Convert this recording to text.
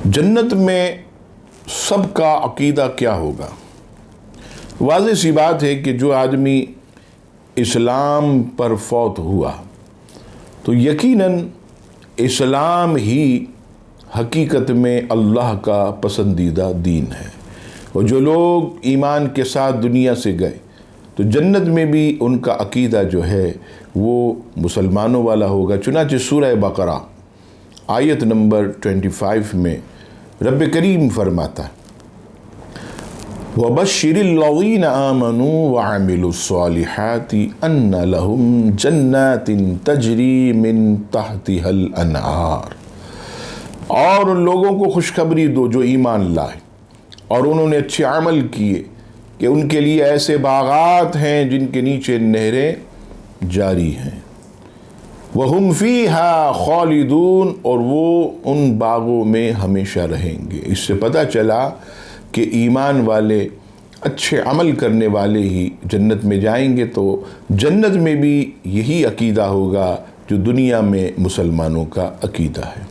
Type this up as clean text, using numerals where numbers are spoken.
جنت میں سب کا عقیدہ کیا ہوگا؟ واضح سی بات ہے کہ جو آدمی اسلام پر فوت ہوا تو یقیناً اسلام ہی حقیقت میں اللہ کا پسندیدہ دین ہے، اور جو لوگ ایمان کے ساتھ دنیا سے گئے تو جنت میں بھی ان کا عقیدہ جو ہے وہ مسلمانوں والا ہوگا۔ چنانچہ سورہ بقرہ آیت نمبر 25 میں رب کریم فرماتا ہے وَبَشِّرِ الَّذِينَ آمَنُوا وَعَمِلُوا الصَّالِحَاتِ أَنَّ لَهُمْ جَنَّاتٍ تَجْرِي مِن تَحْتِهَا الْأَنْهَارُ، اور ان لوگوں کو خوشخبری دو جو ایمان لائے اور انہوں نے اچھے عمل کیے کہ ان کے لیے ایسے باغات ہیں جن کے نیچے نہریں جاری ہیں، وَهُمْ فِيهَا خَالِدُونَ، اور وہ ان باغوں میں ہمیشہ رہیں گے۔ اس سے پتہ چلا کہ ایمان والے اچھے عمل کرنے والے ہی جنت میں جائیں گے، تو جنت میں بھی یہی عقیدہ ہوگا جو دنیا میں مسلمانوں کا عقیدہ ہے۔